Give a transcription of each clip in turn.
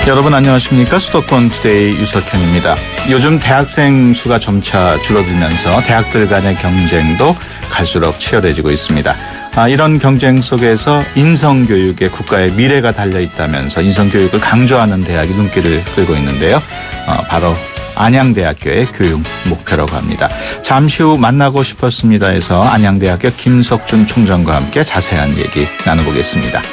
여러분 안녕하십니까? 수도권 투데이 유석현입니다. 요즘 대학생 수가 점차 줄어들면서 대학들 간의 경쟁도 갈수록 치열해지고 있습니다. 이런 경쟁 속에서 인성교육에 국가의 미래가 달려있다면서 인성교육을 강조하는 대학이 눈길을 끌고 있는데요. 바로 안양대학교의 교육 목표라고 합니다. 잠시 후 만나고 싶었습니다에서 안양대학교 김석준 총장과 함께 자세한 얘기 나눠보겠습니다.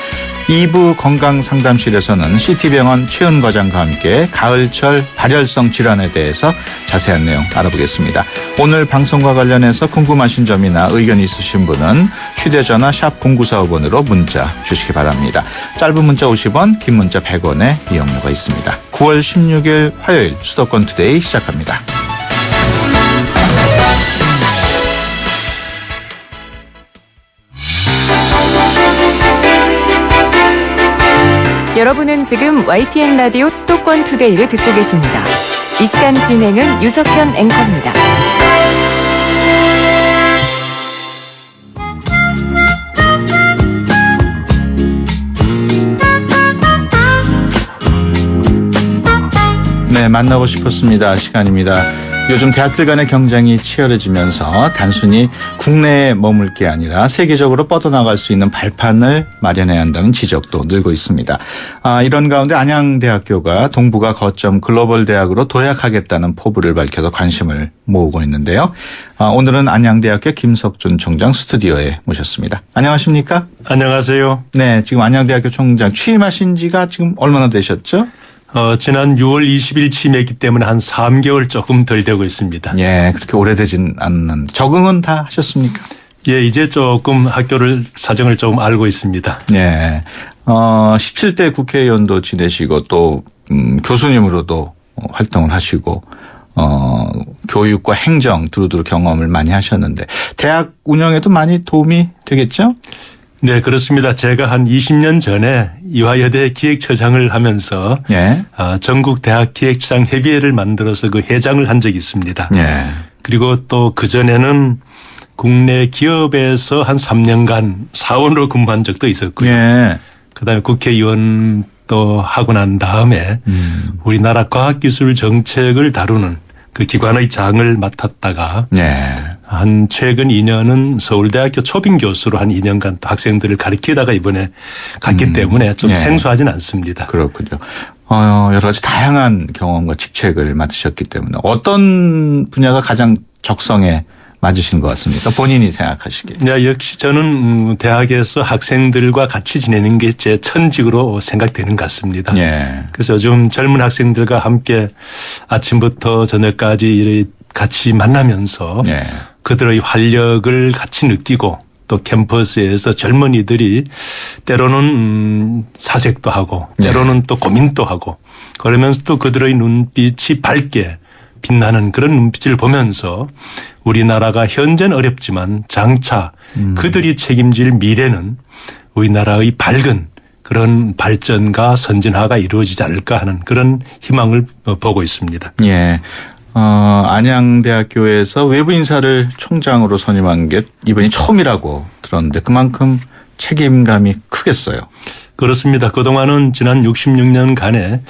2부 건강상담실에서는 CT병원 최은 과장과 함께 가을철 발열성 질환에 대해서 자세한 내용 알아보겠습니다. 오늘 방송과 관련해서 궁금하신 점이나 의견 있으신 분은 휴대전화 샵 0945번으로 문자 주시기 바랍니다. 짧은 문자 50원, 긴 문자 100원의 이용료가 있습니다. 9월 16일 화요일 수도권 투데이 시작합니다. 여러분은 지금 YTN 라디오 수도권 투데이를 듣고 계십니다. 이 시간 진행은 유석현 앵커입니다. 네, 만나고 싶었습니다. 시간입니다. 요즘 대학들 간의 경쟁이 치열해지면서 단순히 국내에 머물 게 아니라 세계적으로 뻗어나갈 수 있는 발판을 마련해야 한다는 지적도 늘고 있습니다. 이런 가운데 안양대학교가 동북아 거점 글로벌 대학으로 도약하겠다는 포부를 밝혀서 관심을 모으고 있는데요. 오늘은 안양대학교 김석준 총장 스튜디오에 모셨습니다. 안녕하십니까? 안녕하세요. 네, 지금 안양대학교 총장 취임하신 지가 지금 얼마나 되셨죠? 지난 6월 20일 취임했기 때문에 한 3개월 조금 덜 되고 있습니다. 예, 그렇게 오래되진 않는. 적응은 다 하셨습니까? 예, 이제 조금 사정을 조금 알고 있습니다. 예. 17대 국회의원도 지내시고 또, 교수님으로도 활동을 하시고, 교육과 행정 두루두루 경험을 많이 하셨는데, 대학 운영에도 많이 도움이 되겠죠? 네, 그렇습니다. 제가 한 20년 전에 이화여대 기획처장을 하면서 예. 전국 대학 기획처장 협의회를 만들어서 그 회장을 한 적이 있습니다. 예. 그리고 또 그전에는 국내 기업에서 한 3년간 사원으로 근무한 적도 있었고요. 예. 그다음에 국회의원 또 하고 난 다음에 우리나라 과학기술 정책을 다루는 그 기관의 장을 맡았다가 예. 한 최근 2년은 서울대학교 초빙 교수로 한 2년간 또 학생들을 가르치다가 이번에 갔기 때문에 좀 예. 생소하진 않습니다. 그렇군요. 여러 가지 다양한 경험과 직책을 맡으셨기 때문에 어떤 분야가 가장 적성에 맞으신 것 같습니까? 본인이 생각하시기에. 네, 역시 저는 대학에서 학생들과 같이 지내는 게 제 천직으로 생각되는 것 같습니다. 예. 그래서 요즘 젊은 학생들과 함께 아침부터 저녁까지 같이 만나면서 예. 그들의 활력을 같이 느끼고 또 캠퍼스에서 젊은이들이 때로는 사색도 하고 때로는 또 고민도 하고 그러면서 또 그들의 눈빛이 밝게 빛나는 그런 눈빛을 보면서 우리나라가 현재는 어렵지만 장차 그들이 책임질 미래는 우리나라의 밝은 그런 발전과 선진화가 이루어지지 않을까 하는 그런 희망을 보고 있습니다. 예. 안양대학교에서 외부 인사를 총장으로 선임한 게 이번이 처음이라고 들었는데 그만큼 책임감이 크겠어요. 그렇습니다. 그동안은 지난 66년간에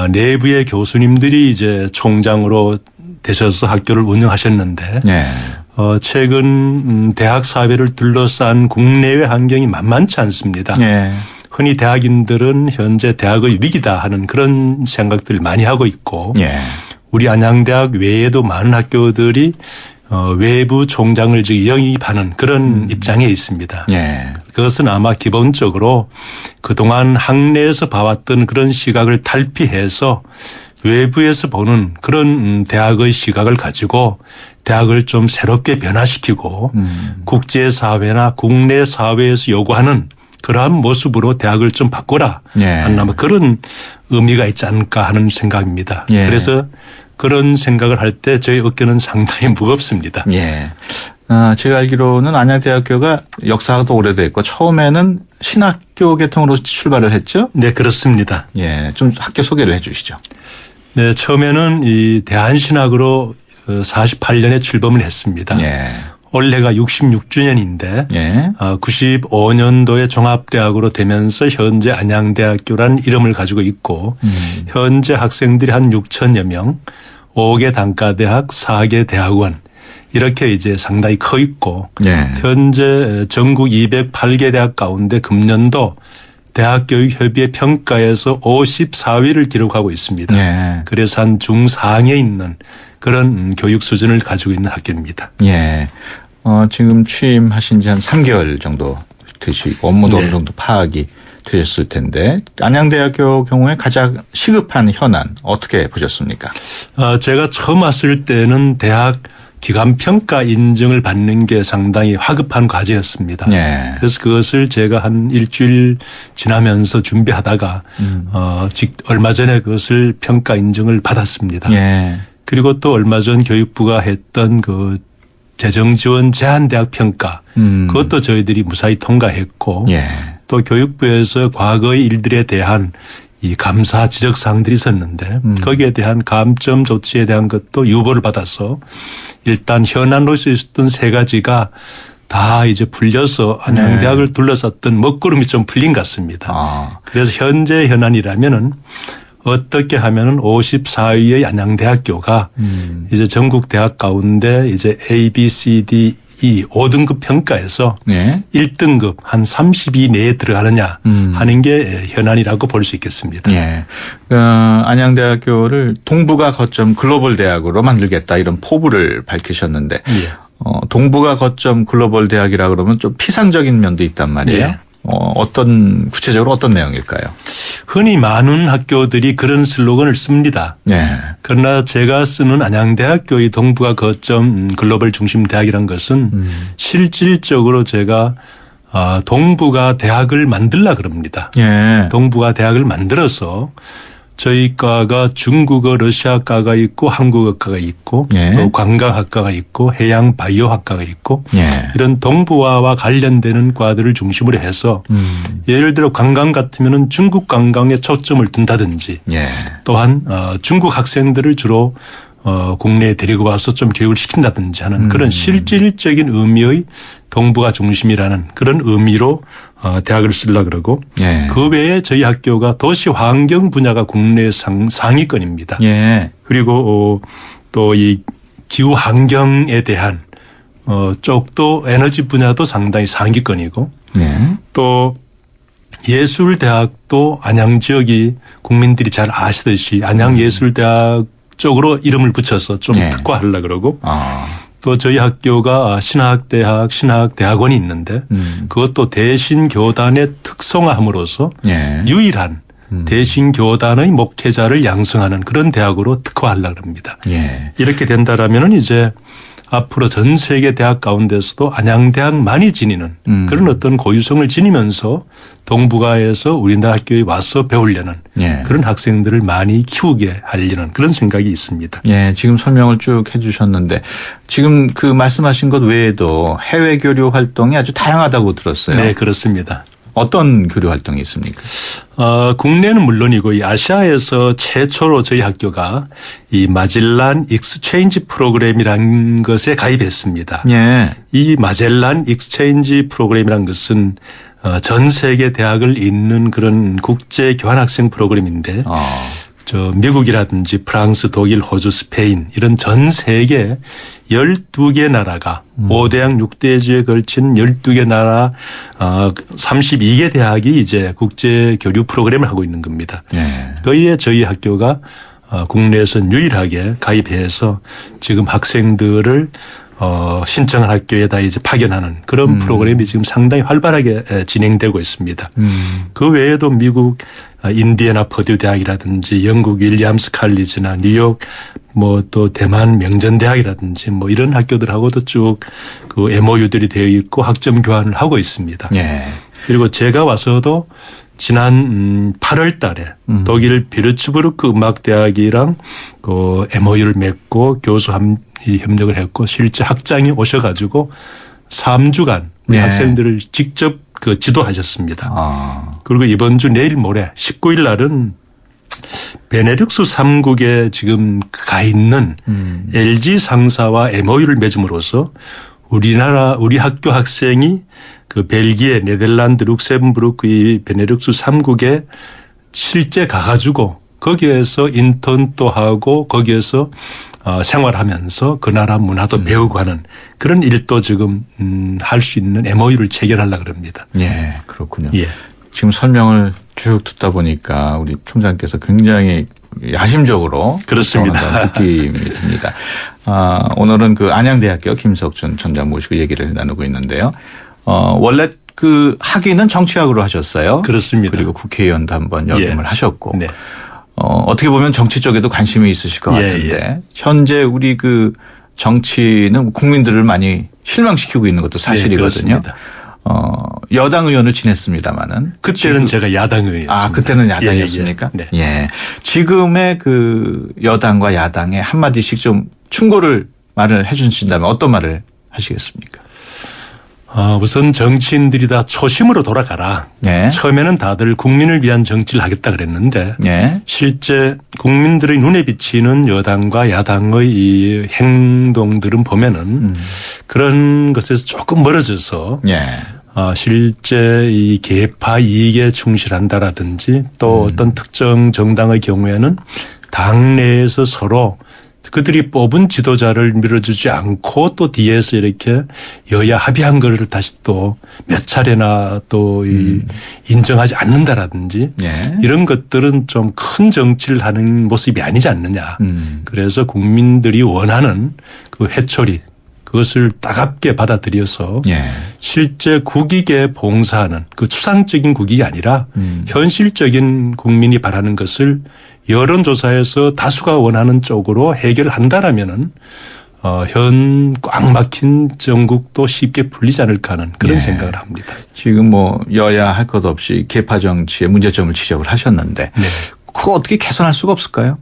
내부의 교수님들이 이제 총장으로 되셔서 학교를 운영하셨는데 예. 최근 대학 사회를 둘러싼 국내외 환경이 만만치 않습니다. 예. 흔히 대학인들은 현재 대학의 위기다 하는 그런 생각들을 많이 하고 있고 예. 우리 안양대학 외에도 많은 학교들이 외부 총장을 영입하는 그런 입장에 있습니다. 예. 그것은 아마 기본적으로 그동안 학내에서 봐왔던 그런 시각을 탈피해서 외부에서 보는 그런 대학의 시각을 가지고 대학을 좀 새롭게 변화시키고 국제사회나 국내 사회에서 요구하는 그러한 모습으로 대학을 좀 바꿔라 예. 하는 아마 그런 의미가 있지 않을까 하는 생각입니다. 예. 그래서 그런 생각을 할 때 저희 어깨는 상당히 무겁습니다. 예. 제가 알기로는 안양대학교가 역사가 더 오래됐고 처음에는 신학교 계통으로 출발을 했죠? 네, 그렇습니다. 예. 좀 학교 소개를 해 주시죠. 네, 처음에는 이 대한신학으로 48년에 출범을 했습니다. 예. 올해가 66주년인데 예. 95년도에 종합대학으로 되면서 현재 안양대학교라는 이름을 가지고 있고 현재 학생들이 한 6천여 명, 5개 단과대학, 4개 대학원 이렇게 이제 상당히 커 있고 예. 현재 전국 208개 대학 가운데 금년도 대학교육협의회 평가에서 54위를 기록하고 있습니다. 예. 그래서 한 중상에 있는 그런 교육 수준을 가지고 있는 학교입니다. 예. 지금 취임하신 지 한 3개월 정도 되시고 업무도 어느 정도 파악이 되셨을 텐데 안양대학교 경우에 가장 시급한 현안 어떻게 보셨습니까? 제가 처음 왔을 때는 대학 기관평가 인증을 받는 게 상당히 화급한 과제였습니다. 예. 그래서 그것을 제가 한 일주일 지나면서 준비하다가 얼마 전에 그것을 평가 인증을 받았습니다. 예. 그리고 또 얼마 전 교육부가 했던 그 재정지원 제한대학 평가 그것도 저희들이 무사히 통과했고 예. 또 교육부에서 과거의 일들에 대한 이 감사 지적사항들이 있었는데 거기에 대한 감점 조치에 대한 것도 유보를 받아서 일단 현안으로 있었던 세 가지가 다 이제 풀려서 안양대학을 둘러쌌던 먹구름이 좀 풀린 것 같습니다. 그래서 현재 현안이라면은 어떻게 하면은 54위의 안양대학교가 이제 전국 대학 가운데 이제 A, B, C, D, E 5등급 평가에서 예. 1등급 한 32 내에 들어가느냐 하는 게 현안이라고 볼 수 있겠습니다. 예. 안양대학교를 동북아 거점 글로벌 대학으로 만들겠다 이런 포부를 밝히셨는데 예. 동북아 거점 글로벌 대학이라 그러면 좀 피상적인 면도 있단 말이에요. 예. 구체적으로 어떤 내용일까요? 흔히 많은 학교들이 그런 슬로건을 씁니다. 예. 그러나 제가 쓰는 안양대학교의 동북아 거점 글로벌 중심 대학이란 것은 실질적으로 제가 동북아 대학을 만들라 그럽니다. 예. 동북아 대학을 만들어서 저희 과가 중국어 러시아과가 있고 한국어과가 있고 예. 또 관광학과가 있고 해양 바이오학과가 있고 예. 이런 동북아와 관련되는 과들을 중심으로 해서 예를 들어 관광 같으면은 중국 관광에 초점을 둔다든지 예. 또한 중국 학생들을 주로 국내에 데리고 와서 좀 교육을 시킨다든지 하는 그런 실질적인 의미의 동북아 중심이라는 그런 의미로 대학을 쓰려고 그러고 예. 그 외에 저희 학교가 도시 환경 분야가 국내 상위권입니다. 예. 그리고 또 이 기후 환경에 대한 쪽도 에너지 분야도 상당히 상위권이고 예. 또 예술대학도 안양 지역이 국민들이 잘 아시듯이 안양예술대학 쪽으로 이름을 붙여서 좀 예. 특화하려고 그러고 또 저희 학교가 신학대학원이 있는데 그것도 대신교단의 특성화함으로써 예. 유일한 대신교단의 목회자를 양성하는 그런 대학으로 특화하려고 합니다. 예. 이렇게 된다라면 이제 앞으로 전 세계 대학 가운데서도 안양대학만이 지니는 그런 어떤 고유성을 지니면서 동북아에서 우리나라 학교에 와서 배우려는 예. 그런 학생들을 많이 키우게 하려는 그런 생각이 있습니다. 예, 지금 설명을 쭉 해주셨는데 지금 그 말씀하신 것 외에도 해외 교류 활동이 아주 다양하다고 들었어요. 네, 그렇습니다. 어떤 교류 활동이 있습니까? 국내는 물론이고 이 아시아에서 최초로 저희 학교가 이 마젤란 익스체인지 프로그램이라는 것에 가입했습니다. 예. 이 마젤란 익스체인지 프로그램이라는 것은 전 세계 대학을 잇는 그런 국제 교환학생 프로그램인데 저 미국이라든지 프랑스, 독일, 호주, 스페인 이런 전 세계 12개 나라가 5대양 6대주에 걸친 12개 나라 32개 대학이 이제 국제 교류 프로그램을 하고 있는 겁니다. 예. 거기에 저희 학교가 국내에서 유일하게 가입해서 지금 학생들을 신청한 학교에다 이제 파견하는 그런 프로그램이 지금 상당히 활발하게 진행되고 있습니다. 그 외에도 미국 인디애나 퍼듀 대학이라든지 영국 윌리엄스 칼리지나 뉴욕 뭐 또 대만 명전대학이라든지 뭐 이런 학교들하고도 쭉 그 MOU들이 되어 있고 학점 교환을 하고 있습니다. 예. 그리고 제가 와서도 지난 8월 달에 독일 비르츠부르크 음악대학이랑 그 MOU를 맺고 교수 협력을 했고 실제 학장이 오셔가지고 3주간 네. 학생들을 직접 그 지도하셨습니다. 그리고 이번 주 내일 모레 19일 날은 베네룩스 3국에 지금 가 있는 LG 상사와 MOU를 맺음으로써 우리 학교 학생이 그 벨기에, 네덜란드, 룩셈부르크 이 베네룩스 3국에 실제 가가지고 거기에서 인턴도 하고 거기에서 생활하면서 그 나라 문화도 배우고 하는 그런 일도 지금 할 수 있는 MOU를 체결하려고 합니다. 예, 그렇군요. 예. 지금 설명을 쭉 듣다 보니까 우리 총장께서 굉장히 야심적으로 그렇습니다. 느낌이 듭니다. 오늘은 그 안양대학교 김석준 전장 모시고 얘기를 나누고 있는데요. 원래 그 학위는 정치학으로 하셨어요. 그렇습니다. 그리고 국회의원도 한번 역임을 예. 하셨고. 네. 어떻게 보면 정치 쪽에도 관심이 있으실 것 같은데 예. 현재 우리 그 정치는 국민들을 많이 실망시키고 있는 것도 사실이거든요. 네, 여당 의원을 지냈습니다마는 그때는 제가 야당 의원이었습니다. 그때는 야당이었습니까? 네. 예. 지금의 그 여당과 야당에 한마디씩 좀 충고를 말을 해 주신다면 어떤 말을 하시겠습니까? 우선 정치인들이 다 초심으로 돌아가라. 네. 처음에는 다들 국민을 위한 정치를 하겠다 그랬는데 네. 실제 국민들의 눈에 비치는 여당과 야당의 이 행동들은 보면은 그런 것에서 조금 멀어져서 예. 실제 이 계파 이익에 충실한다라든지 또 어떤 특정 정당의 경우에는 당내에서 서로 그들이 뽑은 지도자를 밀어주지 않고 또 뒤에서 이렇게 여야 합의한 거를 다시 또 몇 차례나 또 인정하지 않는다라든지 예. 이런 것들은 좀 큰 정치를 하는 모습이 아니지 않느냐. 그래서 국민들이 원하는 그 회초리 그것을 따갑게 받아들여서 예. 실제 국익에 봉사하는 그 추상적인 국익이 아니라 현실적인 국민이 바라는 것을 여론조사에서 다수가 원하는 쪽으로 해결한다라면은 현 꽉 막힌 정국도 쉽게 풀리지 않을까 하는 그런 예. 생각을 합니다. 지금 뭐 여야 할 것 없이 계파 정치의 문제점을 지적을 하셨는데 네. 그거 어떻게 개선할 수가 없을까요?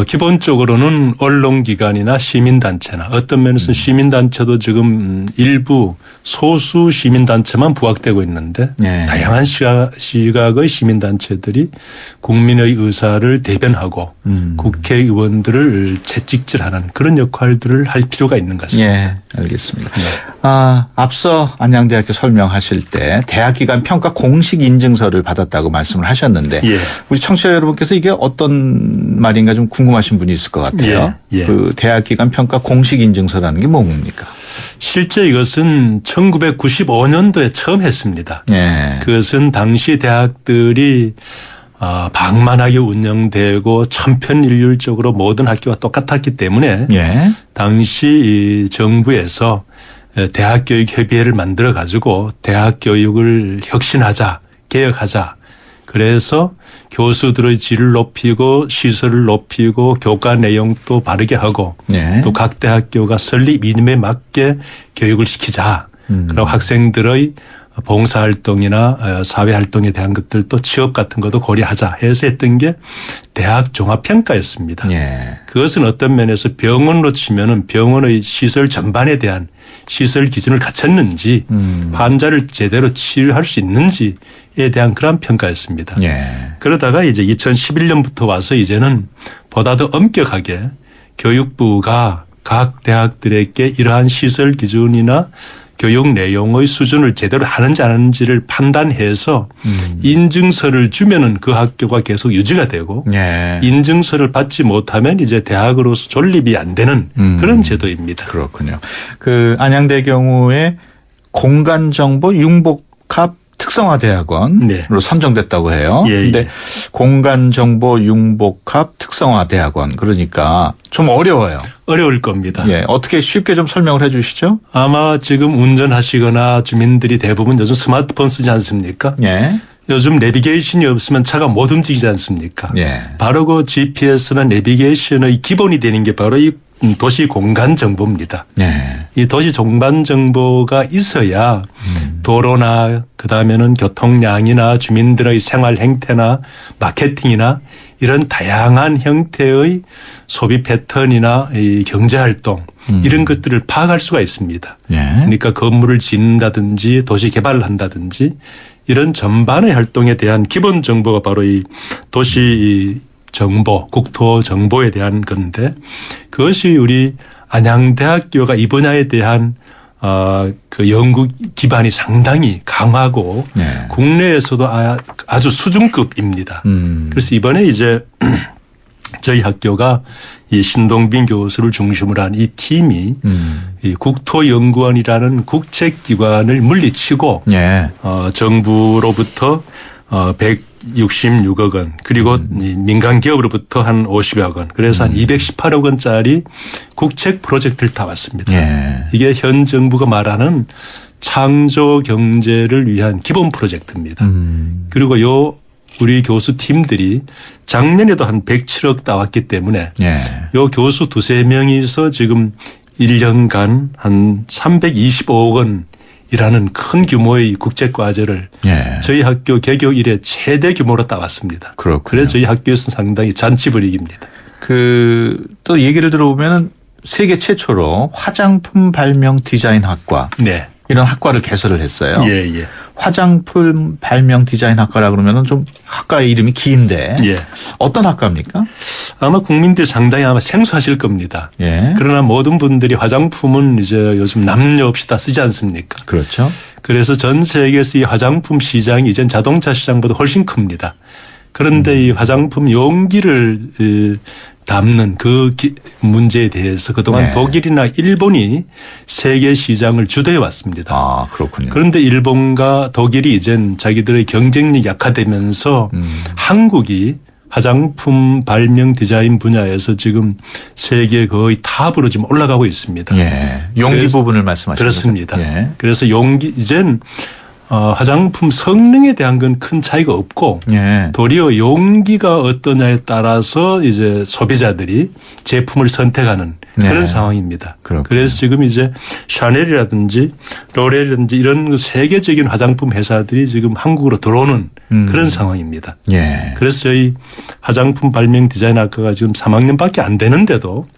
기본적으로는 언론기관이나 시민단체나 어떤 면에서는 시민단체도 지금 일부 소수 시민단체만 부각되고 있는데 네. 다양한 시각의 시민단체들이 국민의 의사를 대변하고 국회의원들을 채찍질하는 그런 역할들을 할 필요가 있는 것 같습니다. 예, 알겠습니다. 앞서 안양대학교 설명하실 때 대학기관 평가 공식 인증서를 받았다고 말씀을 하셨는데 예. 우리 청취자 여러분께서 이게 어떤 말인가 좀 궁금하신 분이 있을 것 같아요. 예. 그 대학기관 평가 공식 인증서라는 게 뭡니까? 실제 이것은 1995년도에 처음 했습니다. 예. 그것은 당시 대학들이 방만하게 운영되고 천편일률적으로 모든 학교가 똑같았기 때문에 예. 당시 정부에서 대학교육협의회를 만들어 가지고 대학교육을 혁신하자, 개혁하자. 그래서 교수들의 질을 높이고 시설을 높이고 교과 내용도 바르게 하고 예. 또 각 대학교가 설립 이념에 맞게 교육을 시키자. 그리고 학생들의 봉사활동이나 사회활동에 대한 것들도 취업 같은 것도 고려하자 해서 했던 게 대학 종합평가였습니다. 예. 그것은 어떤 면에서 병원으로 치면은 병원의 시설 전반에 대한 시설 기준을 갖췄는지 환자를 제대로 치료할 수 있는지에 대한 그런 평가였습니다. 예. 그러다가 이제 2011년부터 와서 이제는 보다 더 엄격하게 교육부가 각 대학들에게 이러한 시설 기준이나 교육 내용의 수준을 제대로 하는지 안 하는지를 판단해서 인증서를 주면은 그 학교가 계속 유지가 되고 예. 인증서를 받지 못하면 이제 대학으로서 존립이 안 되는 그런 제도입니다. 그렇군요. 그 안양대 경우에 공간정보 융복합 특성화대학원으로 네. 선정됐다고 해요. 예, 근데 예. 공간정보 융복합 특성화대학원 그러니까 좀 어려워요. 어려울 겁니다. 예, 어떻게 쉽게 좀 설명을 해 주시죠? 아마 지금 운전하시거나 주민들이 대부분 요즘 스마트폰 쓰지 않습니까? 예. 요즘 내비게이션이 없으면 차가 못 움직이지 않습니까? 예. 바로 그 GPS나 내비게이션의 기본이 되는 게 바로 이 도시 공간 정보입니다. 예. 이 도시 공간 정보가 있어야 도로나 그다음에는 교통량이나 주민들의 생활 행태나 마케팅이나 이런 다양한 형태의 소비 패턴이나 이 경제 활동 이런 것들을 파악할 수가 있습니다. 예. 그러니까 건물을 짓는다든지 도시 개발을 한다든지 이런 전반의 활동에 대한 기본 정보가 바로 이 도시 정보, 국토 정보에 대한 건데 그것이 우리 안양대학교가 이 분야에 대한 그 연구 기반이 상당히 강하고 네. 국내에서도 아주 수준급입니다. 그래서 이번에 이제 저희 학교가 이 신동빈 교수를 중심으로 한 이 팀이 이 국토연구원이라는 국책기관을 물리치고 예. 정부로부터 166억 원 그리고 이 민간 기업으로부터 한 50여 원 그래서 한 218억 원짜리 국책 프로젝트를 다 왔습니다. 예. 이게 현 정부가 말하는 창조 경제를 위한 기본 프로젝트입니다. 그리고 우리 교수 팀들이 작년에도 한 107억 따왔기 때문에 예. 요 교수 두세 명이서 지금 1년간 한 325억 원이라는 큰 규모의 국제과제를 예. 저희 학교 개교 이래 최대 규모로 따왔습니다. 그렇군요. 그래서 저희 학교에서는 상당히 잔치 분위기입니다. 또 얘기를 들어보면 세계 최초로 화장품 발명 디자인 학과 네. 이런 학과를 개설을 했어요. 예, 예. 화장품 발명 디자인 학과라 그러면은 좀 학과의 이름이 긴데 예. 어떤 학과입니까? 아마 국민들이 상당히 아마 생소하실 겁니다. 예. 그러나 모든 분들이 화장품은 이제 요즘 남녀 없이 다 쓰지 않습니까? 그렇죠. 그래서 전 세계에서 이 화장품 시장이 이젠 자동차 시장보다 훨씬 큽니다. 그런데 이 화장품 용기를 담는 그 문제에 대해서 그동안 네. 독일이나 일본이 세계 시장을 주도해 왔습니다. 아, 그렇군요. 그런데 일본과 독일이 이젠 자기들의 경쟁력이 약화되면서 한국이 화장품 발명 디자인 분야에서 지금 세계 거의 탑으로 지금 올라가고 있습니다. 예. 용기 부분을 말씀하시는 그렇습니다. 거죠? 예. 그래서 이젠 화장품 성능에 대한 건 큰 차이가 없고 예. 도리어 용기가 어떠냐에 따라서 이제 소비자들이 제품을 선택하는 그런 네. 상황입니다. 그렇군요. 그래서 지금 이제 샤넬이라든지 로레이라든지 이런 세계적인 화장품 회사들이 지금 한국으로 들어오는 그런 상황입니다. 예. 그래서 저희 화장품 발명 디자인 학과가 지금 3학년밖에 안 되는데도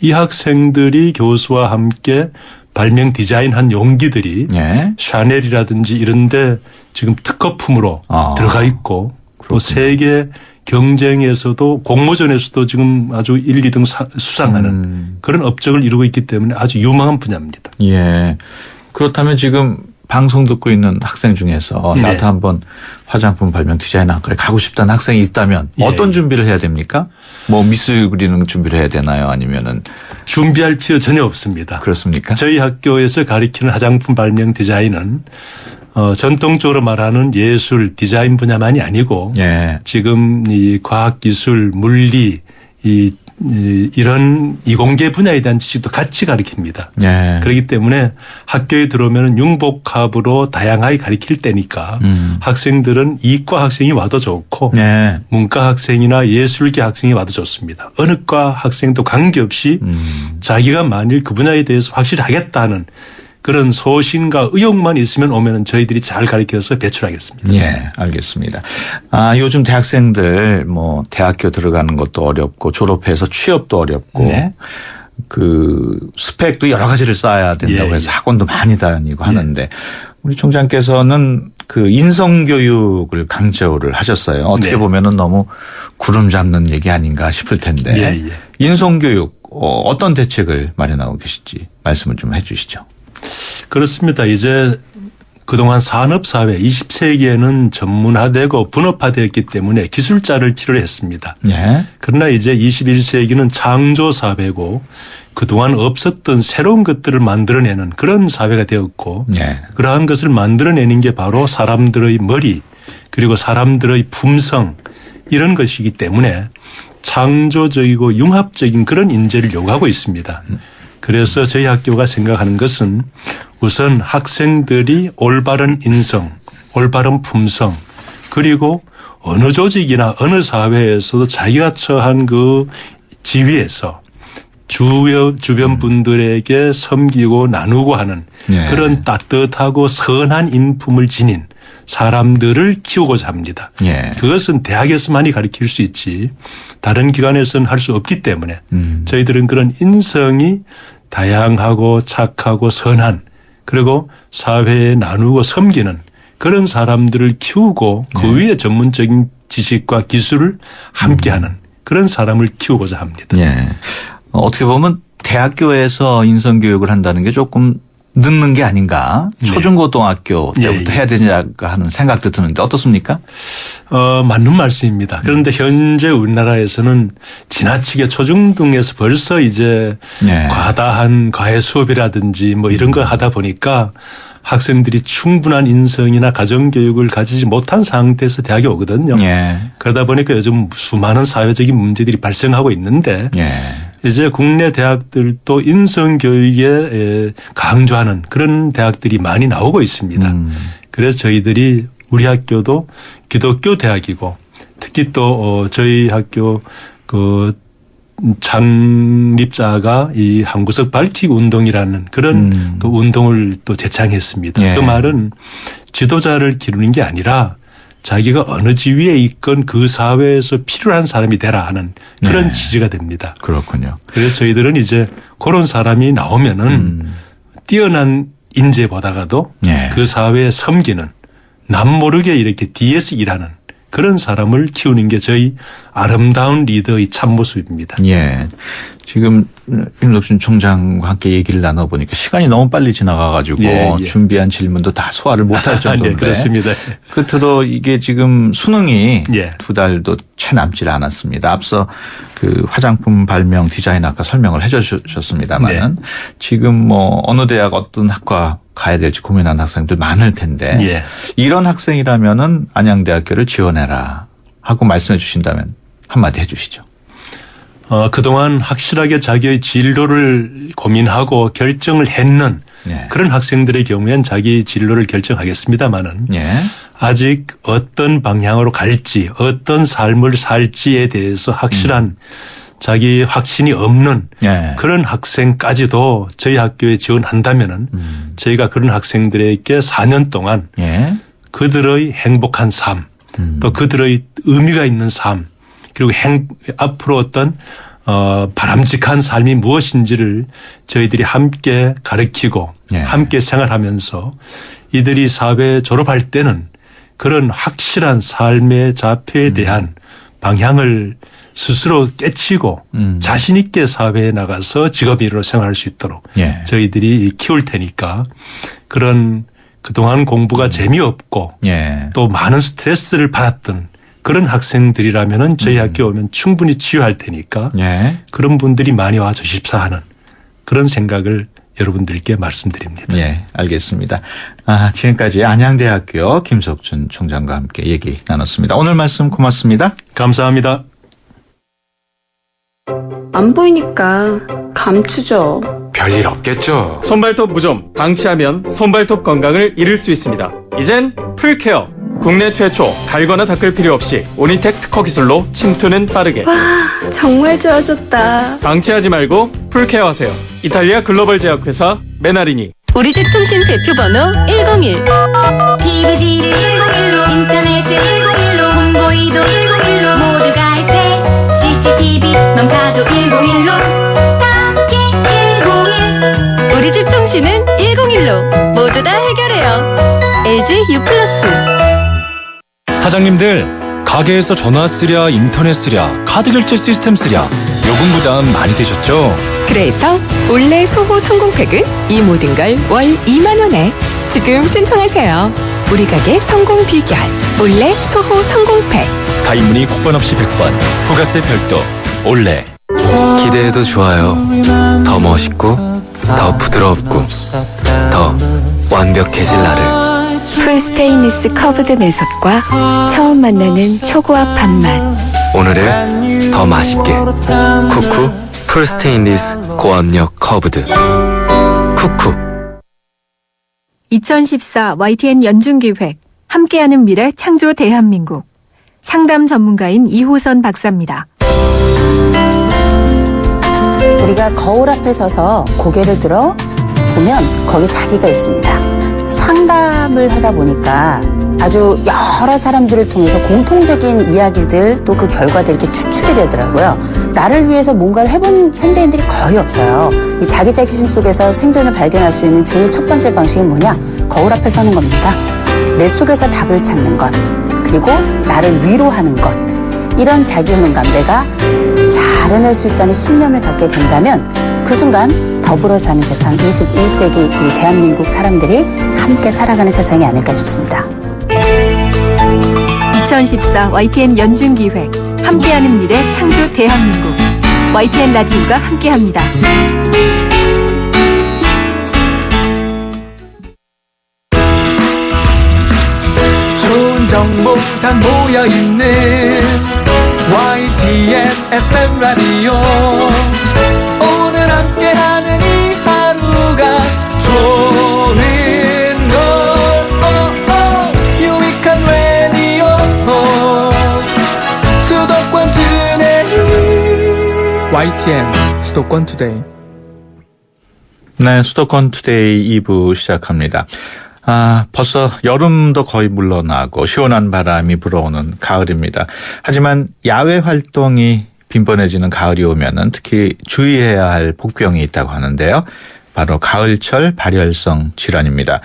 이 학생들이 교수와 함께 발명 디자인한 용기들이 예. 샤넬이라든지 이런데 지금 특허품으로 들어가 있고 또 세계 경쟁에서도 공모전에서도 지금 아주 1, 2등 수상하는 그런 업적을 이루고 있기 때문에 아주 유망한 분야입니다. 예. 그렇다면 지금 방송 듣고 있는 학생 중에서 네. 나도 한번 화장품 발명 디자인 학과에 가고 싶다는 학생이 있다면 예. 어떤 준비를 해야 됩니까? 뭐 미술 그리는 준비를 해야 되나요? 아니면은 준비할 필요 전혀 없습니다. 그렇습니까? 저희 학교에서 가르치는 화장품 발명 디자인은 전통적으로 말하는 예술 디자인 분야만이 아니고 예. 지금 이 과학기술 물리 이런 이공계 분야에 대한 지식도 같이 가르칩니다. 예. 그렇기 때문에 학교에 들어오면 융복합으로 다양하게 가르칠 때니까 학생들은 이과 학생이 와도 좋고 예. 문과 학생이나 예술계 학생이 와도 좋습니다. 어느 과 학생도 관계없이 자기가 만일 그 분야에 대해서 확실히 하겠다는 그런 소신과 의욕만 있으면 오면은 저희들이 잘 가르쳐서 배출하겠습니다. 예, 알겠습니다. 요즘 대학생들 뭐 대학교 들어가는 것도 어렵고 졸업해서 취업도 어렵고 네. 그 스펙도 여러 가지를 쌓아야 된다고 예, 해서 예. 학원도 많이 다니고 하는데 우리 총장께서는 그 인성교육을 강조를 하셨어요. 어떻게 네. 보면은 너무 구름 잡는 얘기 아닌가 싶을 텐데 예, 예. 인성교육 어떤 대책을 마련하고 계실지 말씀을 좀 해 주시죠. 그렇습니다. 이제 그동안 산업사회 20세기에는 전문화되고 분업화되었기 때문에 기술자를 필요로 했습니다. 예. 그러나 이제 21세기는 창조사회고 그동안 없었던 새로운 것들을 만들어내는 그런 사회가 되었고 예. 그러한 것을 만들어내는 게 바로 사람들의 머리 그리고 사람들의 품성 이런 것이기 때문에 창조적이고 융합적인 그런 인재를 요구하고 있습니다. 그래서 저희 학교가 생각하는 것은 우선 학생들이 올바른 인성, 올바른 품성 그리고 어느 조직이나 어느 사회에서도 자기가 처한 그 지위에서 주변 분들에게 섬기고 나누고 하는 네. 그런 따뜻하고 선한 인품을 지닌 사람들을 키우고자 합니다. 예. 그것은 대학에서만이 가르칠 수 있지 다른 기관에서는 할 수 없기 때문에 저희들은 그런 인성이 다양하고 착하고 선한 그리고 사회에 나누고 섬기는 그런 사람들을 키우고 그 위에 전문적인 지식과 기술을 함께하는 그런 사람을 키우고자 합니다. 예. 어떻게 보면 대학교에서 인성교육을 한다는 게 조금 늦는 게 아닌가. 네. 초중고등학교 때부터 해야 되냐 하는 생각도 드는데 어떻습니까? 맞는 말씀입니다. 그런데 현재 우리나라에서는 지나치게 초중등에서 벌써 이제 네. 과다한 과외 수업이라든지 뭐 이런 거 하다 보니까 학생들이 충분한 인성이나 가정교육을 가지지 못한 상태에서 대학에 오거든요. 예. 그러다 보니까 요즘 수많은 사회적인 문제들이 발생하고 있는데 예. 이제 국내 대학들도 인성교육에 강조하는 그런 대학들이 많이 나오고 있습니다. 그래서 저희들이 우리 학교도 기독교 대학이고 특히 또 저희 학교 그 창립자가 이 한구석 발틱 운동이라는 그런 그 운동을 또 제창했습니다. 예. 그 말은 지도자를 기르는 게 아니라 자기가 어느 지위에 있건 그 사회에서 필요한 사람이 되라 하는 그런 네. 취지가 됩니다. 그렇군요. 그래서 저희들은 이제 그런 사람이 나오면은 뛰어난 인재보다가도 예. 그 사회에 섬기는 남 모르게 이렇게 뒤에서 일하는 그런 사람을 키우는 게 저희 아름다운 리더의 참모습입니다. 예. 지금 윤석준 총장과 함께 얘기를 나눠보니까 시간이 너무 빨리 지나가가지고 예, 예. 준비한 질문도 다 소화를 못할 정도인데. 네, 그렇습니다. 끝으로 이게 지금 수능이 예. 2달도 채 남질 않았습니다. 앞서 그 화장품 발명 디자인 아까 설명을 해 주셨습니다만은 네. 지금 뭐 어느 대학 어떤 학과 가야 될지 고민하는 학생들 많을 텐데 예. 이런 학생이라면은 안양대학교를 지원해라 하고 말씀해 주신다면 한마디 해 주시죠. 그동안 확실하게 자기의 진로를 고민하고 결정을 했는 예. 그런 학생들의 경우엔 자기 진로를 결정하겠습니다마는 예. 아직 어떤 방향으로 갈지 어떤 삶을 살지에 대해서 확실한 자기 확신이 없는 예. 그런 학생까지도 저희 학교에 지원한다면은 저희가 그런 학생들에게 4년 동안 예. 그들의 행복한 삶, 또 그들의 의미가 있는 삶, 그리고 앞으로 어떤 바람직한 삶이 무엇인지를 저희들이 함께 가르치고 예. 함께 생활하면서 이들이 사회에 졸업할 때는 그런 확실한 삶의 자폐에 대한 방향을 스스로 깨치고 자신 있게 사회에 나가서 직업인으로 생활할 수 있도록 예. 저희들이 키울 테니까 그런 그동안 공부가 재미없고 예. 또 많은 스트레스를 받았던 그런 학생들이라면은 저희 학교 오면 충분히 치유할 테니까 예. 그런 분들이 많이 와 주십사 하는 그런 생각을 여러분들께 말씀드립니다. 예, 알겠습니다. 지금까지 안양대학교 김석준 총장과 함께 얘기 나눴습니다. 오늘 말씀 고맙습니다. 감사합니다. 안 보이니까 감추죠. 별일 없겠죠. 손발톱 무좀 방치하면 손발톱 건강을 잃을 수 있습니다. 이젠 풀케어. 국내 최초 갈거나 닦을 필요 없이 오니텍 특허 기술로 침투는 빠르게. 와, 정말 좋아졌다. 방치하지 말고 풀케어 하세요. 이탈리아 글로벌 제약회사 메나리니. 우리 집 통신 대표 번호 101. TV지를 101로 인터넷을 101로 홍보이도 101로 모두 가입해 CCTV만 가도 101로 함께 101. 우리 집 통신은 101로 모두 다 해결해요. LG U+. 사장님들, 가게에서 전화 쓰랴, 인터넷 쓰랴, 카드 결제 시스템 쓰랴 요금 부담 많이 되셨죠? 그래서 올레 소호 성공팩은 이 모든 걸 월 2만 원에 지금 신청하세요. 우리 가게 성공 비결 올레 소호 성공팩. 가입 문의 국번 없이 100번, 부가세 별도, 올레. 기대해도 좋아요. 더 멋있고, 더 부드럽고, 더 완벽해질 나를. 풀 스테인리스 커브드 내솥과 처음 만나는 초고압 밥맛. 오늘을 더 맛있게. 쿠쿠 풀 스테인리스 고압력 커브드. 쿠쿠. 2014 YTN 연중기획 함께하는 미래 창조 대한민국. 상담 전문가인 이호선 박사입니다. 우리가 거울 앞에 서서 고개를 들어 보면 거기 자기가 있습니다. 상담을 하다 보니까 아주 여러 사람들을 통해서 공통적인 이야기들 또 그 결과들이 이렇게 추출이 되더라고요. 나를 위해서 뭔가를 해본 현대인들이 거의 없어요. 이 자기 자신 속에서 생존을 발견할 수 있는 제일 첫 번째 방식이 뭐냐? 거울 앞에 서는 겁니다. 내 속에서 답을 찾는 것, 그리고 나를 위로하는 것, 이런 자기효능감, 내가 잘 해낼 수 있다는 신념을 갖게 된다면 그 순간 더불어 사는 세상 21세기 우리 대한민국 사람들이 함께 살아가는 세상이 아닐까 싶습니다. 2014 YTN 연중기획 함께하는 미래 창조 대한민국 YTN 라디오가 함께합니다. 좋은 정보 다 모여있는 YTN FM 라디오 오늘 함께하는 이 하루가 좋은 걸 유익한 라디오 수도권 투데이 YTN 수도권 투데이. 네, 수도권 투데이 2부 시작합니다. 벌써 여름도 거의 물러나고 시원한 바람이 불어오는 가을입니다. 하지만 야외 활동이 빈번해지는 가을이 오면은 특히 주의해야 할 복병이 있다고 하는데요. 바로 가을철 발열성 질환입니다.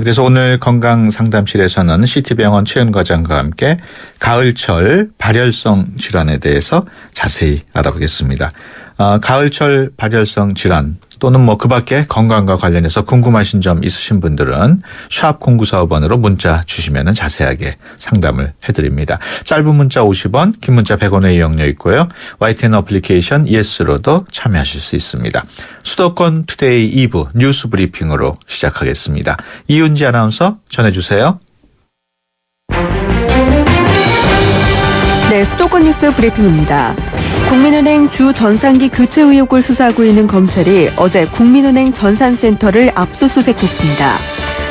그래서 오늘 건강상담실에서는 CT병원 최은 과장과 함께 가을철 발열성 질환에 대해서 자세히 알아보겠습니다. 가을철 발열성 질환 또는 그 밖에 건강과 관련해서 궁금하신 점 있으신 분들은 샵 0945번으로 문자 주시면 자세하게 상담을 해드립니다. 짧은 문자 50원, 긴 문자 100원의 이용료 있고요. YTN 어플리케이션 ES로도 참여하실 수 있습니다. 수도권 투데이 2부 뉴스 브리핑으로 시작하겠습니다. 이윤지 아나운서 전해주세요. 네, 수도권 뉴스 브리핑입니다. 국민은행 주 전산기 교체 의혹을 수사하고 있는 검찰이 어제 국민은행 전산센터를 압수수색했습니다.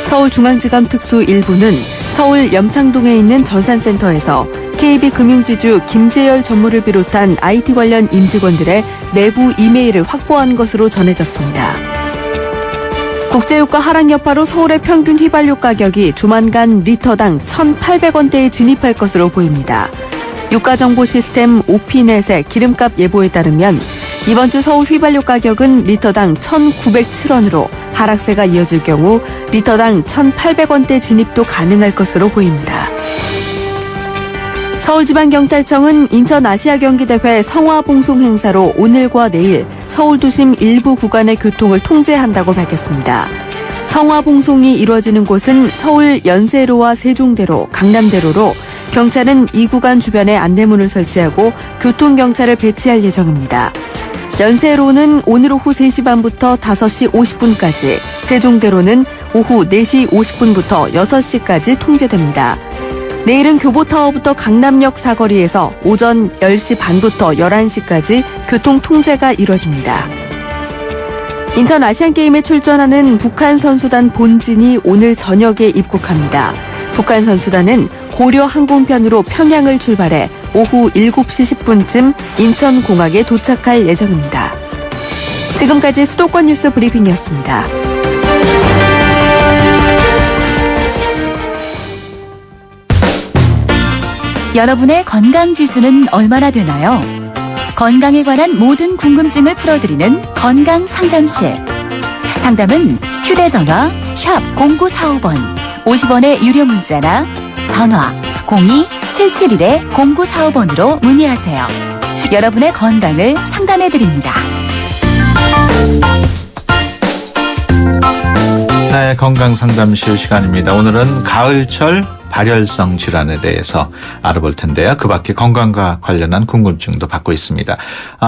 서울중앙지검 특수 1부는 서울 염창동에 있는 전산센터에서 KB금융지주 김재열 전무를 비롯한 IT 관련 임직원들의 내부 이메일을 확보한 것으로 전해졌습니다. 국제유가 하락 여파로 서울의 평균 휘발유 가격이 조만간 리터당 1,800원대에 진입할 것으로 보입니다. 유가정보 시스템 오피넷의 기름값 예보에 따르면 이번 주 서울 휘발유 가격은 리터당 1,907원으로 하락세가 이어질 경우 리터당 1,800원대 진입도 가능할 것으로 보입니다. 서울지방경찰청은 인천 아시아경기대회 성화봉송 행사로 오늘과 내일 서울 도심 일부 구간의 교통을 통제한다고 밝혔습니다. 성화봉송이 이루어지는 곳은 서울 연세로와 세종대로, 강남대로로 경찰은 이 구간 주변에 안내문을 설치하고 교통경찰을 배치할 예정입니다. 연세로는 오늘 오후 3시 반부터 5시 50분까지, 세종대로는 오후 4시 50분부터 6시까지 통제됩니다. 내일은 교보타워부터 강남역 사거리에서 오전 10시 반부터 11시까지 교통 통제가 이뤄집니다. 인천 아시안게임에 출전하는 북한 선수단 본진이 오늘 저녁에 입국합니다. 북한 선수단은 고려 항공편으로 평양을 출발해 오후 7시 10분쯤 인천공항에 도착할 예정입니다. 지금까지 수도권 뉴스 브리핑이었습니다. 여러분의 건강지수는 얼마나 되나요? 건강에 관한 모든 궁금증을 풀어드리는 건강상담실. 상담은 휴대전화 샵 0945번 50원의 유료 문자나 전화 02-771-0945번으로 문의하세요. 여러분의 건강을 상담해드립니다. 네, 건강상담실 시간입니다. 오늘은 가을철 발열성 질환에 대해서 알아볼 텐데요. 그 밖에 건강과 관련한 궁금증도 받고 있습니다.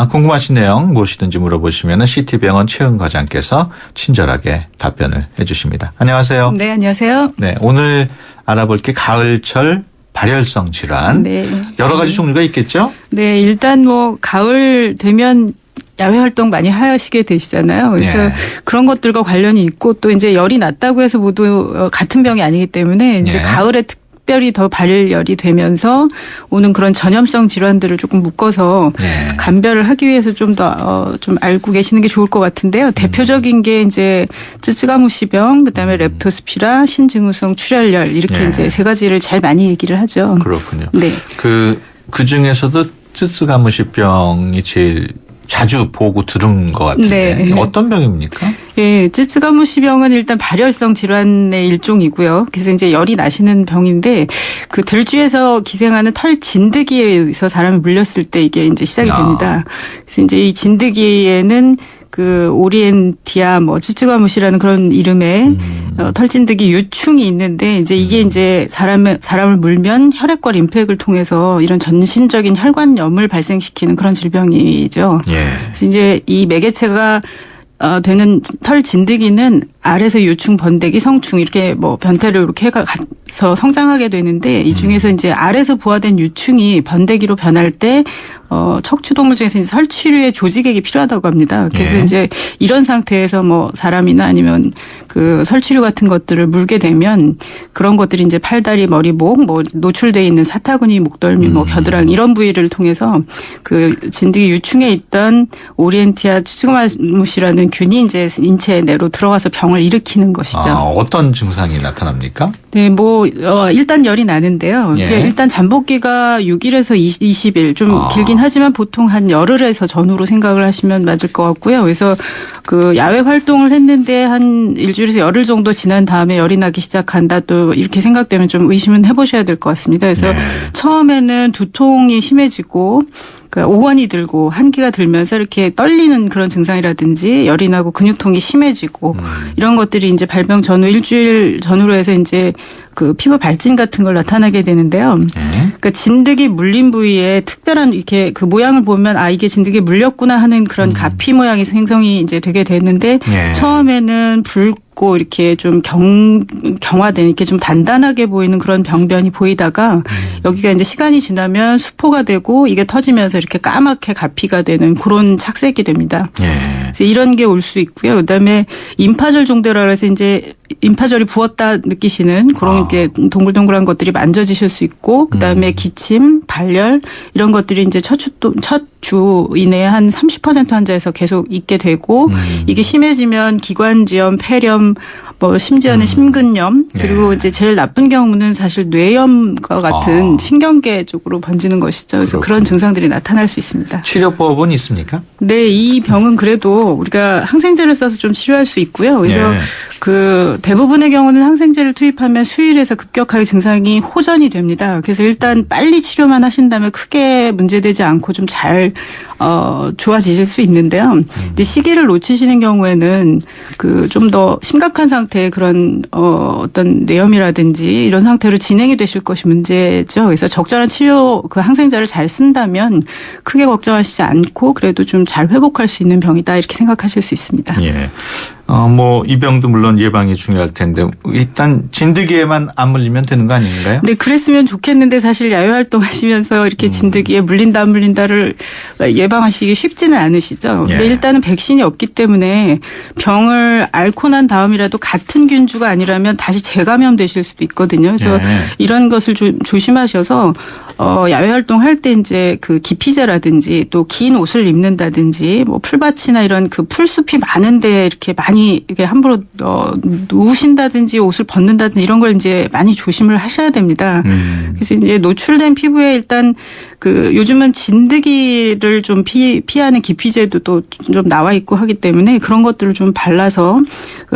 궁금하신 내용 무엇이든지 물어보시면 CT병원 최은 과장께서 친절하게 답변을 해주십니다. 안녕하세요. 네, 안녕하세요. 네, 오늘 알아볼 게 가을철 발열성 질환. 네. 여러 가지 종류가 있겠죠? 네, 일단 가을 되면 야외 활동 많이 하시게 되시잖아요. 그래서 예. 그런 것들과 관련이 있고 또 이제 열이 났다고 해서 모두 같은 병이 아니기 때문에 이제 예. 가을에 특별히 더 발열이 되면서 오는 그런 전염성 질환들을 조금 묶어서 예. 감별을 하기 위해서 좀 더 좀 알고 계시는 게 좋을 것 같은데요. 대표적인 게 이제 쯔쯔가무시병, 그다음에 렙토스피라, 신증후성 출혈열 이렇게 예. 이제 세 가지를 제일 많이 얘기를 하죠. 그렇군요. 네. 그 중에서도 쯔쯔가무시병이 제일 자주 보고 들은 것 같은데 네. 어떤 병입니까? 예, 쯔쯔가무시병은 일단 발열성 질환의 일종이고요. 그래서 이제 열이 나시는 병인데 그 들쥐에서 기생하는 털 진드기에 의해서 사람이 물렸을 때 이게 이제 시작이 됩니다. 그래서 이제 이 진드기에는 그 오리엔티아 뭐 쯔쯔가무시라는 그런 이름의 털진드기 유충이 있는데 이제 이게 이제 사람을 물면 혈액과 림프액을 통해서 이런 전신적인 혈관염을 발생시키는 그런 질병이죠. 예. 그래서 이제 이 매개체가 되는 털 진드기는 알에서 유충, 번데기, 성충 이렇게 뭐 변태를 이렇게 해서 성장하게 되는데 이 중에서 이제 알에서 부화된 유충이 번데기로 변할 때 척추동물 중에서 이제 설치류의 조직액이 필요하다고 합니다. 그래서 예. 이제 이런 상태에서 뭐 사람이나 아니면 그 설치류 같은 것들을 물게 되면 그런 것들이 이제 팔다리, 머리, 목, 뭐 노출돼 있는 사타구니, 목덜미, 뭐 겨드랑이 이런 부위를 통해서 그 진드기 유충에 있던 오리엔티아 쯔쯔가무시라는 균이 이제 인체 내로 들어가서 병을 일으키는 것이죠. 어떤 증상이 나타납니까? 네, 뭐 일단 열이 나는데요. 예. 일단 잠복기가 6일에서 20일 좀 길긴 하지만 보통 한 열흘에서 전후로 생각을 하시면 맞을 것 같고요. 그래서 그 야외 활동을 했는데 한 일주일에서 열흘 정도 지난 다음에 열이 나기 시작한다 또 이렇게 생각되면 좀 의심은 해보셔야 될 것 같습니다. 그래서 네. 처음에는 두통이 심해지고 그러니까 오한이 들고 한기가 들면서 이렇게 떨리는 그런 증상이라든지 열이 나고 근육통이 심해지고 이런 것들이 이제 발병 전후 일주일 전후로 해서 이제 그 피부 발진 같은 걸 나타나게 되는데요. 그러니까 진드기 물린 부위에 특별한 이렇게 그 모양을 보면 아 이게 진드기에 물렸구나 하는 그런 가피 모양이 생성이 이제 되게 됐는데 예. 처음에는 붉고 이렇게 좀 경화된 이렇게 좀 단단하게 보이는 그런 병변이 보이다가 여기가 이제 시간이 지나면 수포가 되고 이게 터지면서 이렇게 까맣게 가피가 되는 그런 착색이 됩니다. 예. 그래서 이런 게 올 수 있고요. 그다음에 임파절 정도라 해서 이제 임파절이 부었다 느끼시는 그런 이제 동글동글한 것들이 만져지실 수 있고 그다음에 기침, 발열 이런 것들이 이제 첫 주 이내에 한 30% 환자에서 계속 있게 되고 이게 심해지면 기관지염, 폐렴, 뭐 심지어는 심근염 그리고 이제 제일 나쁜 경우는 사실 뇌염과 같은 신경계 쪽으로 번지는 것이죠. 그래서 그런 증상들이 나타날 수 있습니다. 치료법은 있습니까? 네, 이 병은 그래도 우리가 항생제를 써서 좀 치료할 수 있고요. 그래서 예. 그 대부분의 경우는 항생제를 투입하면 수일에서 급격하게 증상이 호전이 됩니다. 그래서 일단 빨리 치료만 하신다면 크게 문제되지 않고 좀 잘 좋아지실 수 있는데요. 근데 시기를 놓치시는 경우에는 그 좀 더 심각한 상태의 그런 어떤 뇌염이라든지 이런 상태로 진행이 되실 것이 문제죠. 그래서 적절한 치료 그 항생제를 잘 쓴다면 크게 걱정하시지 않고 그래도 좀 잘 회복할 수 있는 병이다 이렇게 생각하실 수 있습니다. 예. 뭐 이 병도 물론 예방이 중요할 텐데 일단 진드기에만 안 물리면 되는 거 아닌가요? 네, 그랬으면 좋겠는데 사실 야외 활동하시면서 이렇게 진드기에 물린다 안 물린다를 예방하시기 쉽지는 않으시죠. 근데 예. 일단은 백신이 없기 때문에 병을 앓고 난 다음이라도 같은 균주가 아니라면 다시 재감염되실 수도 있거든요. 그래서 예. 이런 것을 조심하셔서 야외 활동할 때 이제 그 기피제라든지 또 긴 옷을 입는다든지 뭐 풀밭이나 이런 그 풀숲이 많은데 이렇게 많이 이렇게 함부로 누우신다든지 옷을 벗는다든지 이런 걸 이제 많이 조심을 하셔야 됩니다. 그래서 이제 노출된 피부에 일단 그 요즘은 진드기를 좀 피하는 기피제도 또 좀 나와 있고 하기 때문에 그런 것들을 좀 발라서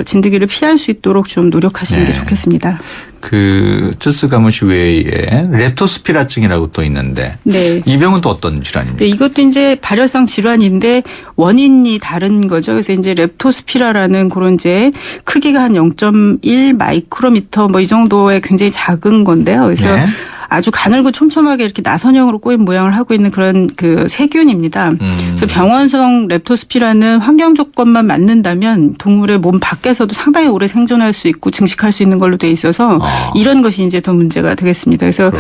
진드기를 피할 수 있도록 좀 노력하시는 게 좋겠습니다. 그 쯔쯔가무시 외에 렙토스피라증이라고 또 있는데 네. 이 병은 또 어떤 질환입니까? 네, 이것도 이제 발열성 질환인데 원인이 다른 거죠. 그래서 이제 렙토스피라라는 그런 이제 크기가 한 0.1 마이크로미터 뭐 이 정도의 굉장히 작은 건데요. 그래서 네. 아주 가늘고 촘촘하게 이렇게 나선형으로 꼬인 모양을 하고 있는 그런 그 세균입니다. 그래서 병원성 렙토스피라는 환경 조건만 맞는다면 동물의 몸 밖에서도 상당히 오래 생존할 수 있고 증식할 수 있는 걸로 돼 있어서 이런 것이 이제 더 문제가 되겠습니다. 그래서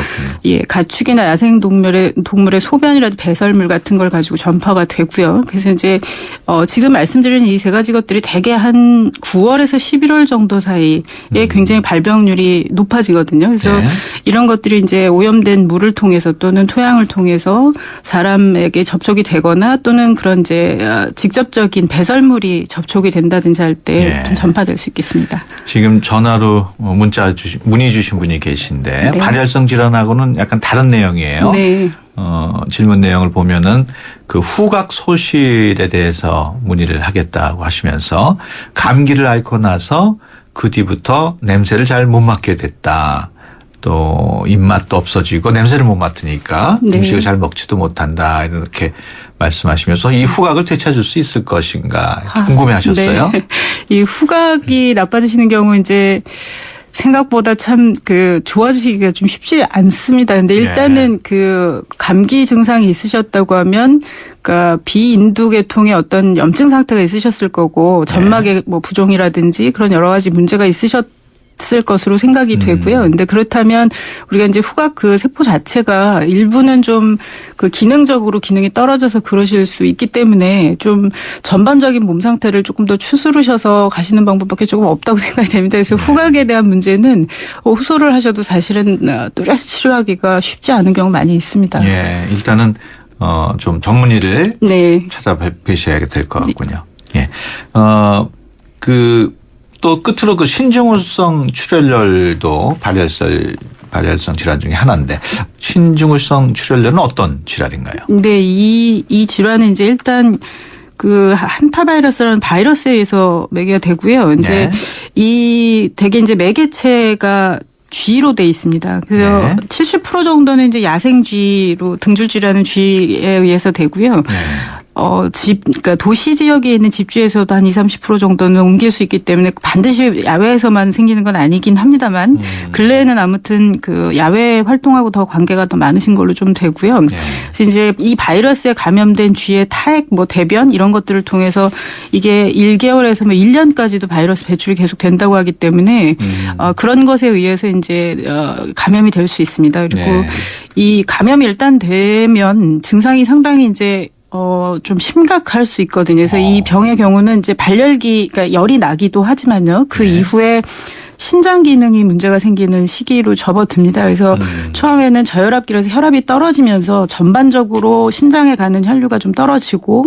예, 가축이나 야생 동물의 소변이라도 배설물 같은 걸 가지고 전파가 되고요. 그래서 이제 지금 말씀드린 이 세 가지 것들이 대개 한 9월에서 11월 정도 사이에 굉장히 발병률이 높아지거든요. 그래서 네. 이런 것들이 이제 오염된 물을 통해서 또는 토양을 통해서 사람에게 접촉이 되거나 또는 그런 이제 직접적인 배설물이 접촉이 된다든지 할 때 네. 전파될 수 있겠습니다. 지금 전화로 문의 주신 분이 계신데 네. 발열성 질환하고는 약간 다른 내용이에요. 네. 질문 내용을 보면은 그 후각 소실에 대해서 문의를 하겠다고 하시면서 감기를 앓고 나서 그 뒤부터 냄새를 잘 못 맡게 됐다. 또 입맛도 없어지고 냄새를 못 맡으니까 네. 음식을 잘 먹지도 못한다. 이렇게 말씀하시면서 이 후각을 되찾을 수 있을 것인가 궁금해하셨어요. 네. 이 후각이 나빠지시는 경우 이제 생각보다 참 좋아지기가 좀 쉽지 않습니다. 근데 일단은 감기 증상이 있으셨다고 하면 그러니까 비인두계통의 어떤 염증 상태가 있으셨을 거고 점막의 뭐 부종이라든지 그런 여러 가지 문제가 있으셨을 것으로 생각이 되고요. 근데 그렇다면 우리가 이제 후각 세포 자체가 일부는 좀 기능적으로 기능이 떨어져서 그러실 수 있기 때문에 좀 전반적인 몸 상태를 조금 더 추스르셔서 가시는 방법밖에 조금 없다고 생각이 됩니다. 그래서 후각에 대한 문제는 호소를 하셔도 사실은 뚜렷이 치료하기가 쉽지 않은 경우 많이 있습니다. 예, 일단은 좀 전문의를 찾아뵈셔야 될 것 같군요. 예, 또 끝으로 신증후성 출혈열도 발열성 질환 중에 하나인데 신증후성 출혈열은 어떤 질환인가요? 네, 이 질환은 이제 일단 한타바이러스라는 바이러스에 의해서 매개가 되고요. 이제 되게 이제 매개체가 쥐로 돼 있습니다. 그래서 70% 정도는 이제 야생쥐로 등줄쥐라는 쥐에 의해서 되고요. 그러니까 도시 지역에 있는 집주에서도 한 20-30% 정도는 옮길 수 있기 때문에 반드시 야외에서만 생기는 건 아니긴 합니다만 근래에는 아무튼 야외 활동하고 더 관계가 더 많으신 걸로 좀 되고요. 그래서 이제 이 바이러스에 감염된 쥐의 타액, 대변 이런 것들을 통해서 이게 1개월에서 1년까지도 바이러스 배출이 계속 된다고 하기 때문에 그런 것에 의해서 이제 감염이 될 수 있습니다. 그리고 이 감염이 일단 되면 증상이 상당히 이제 좀 심각할 수 있거든요. 그래서 이 병의 경우는 이제 발열기, 그러니까 열이 나기도 하지만요. 그 이후에 신장 기능이 문제가 생기는 시기로 접어듭니다. 그래서 처음에는 저혈압기라서 혈압이 떨어지면서 전반적으로 신장에 가는 혈류가 좀 떨어지고,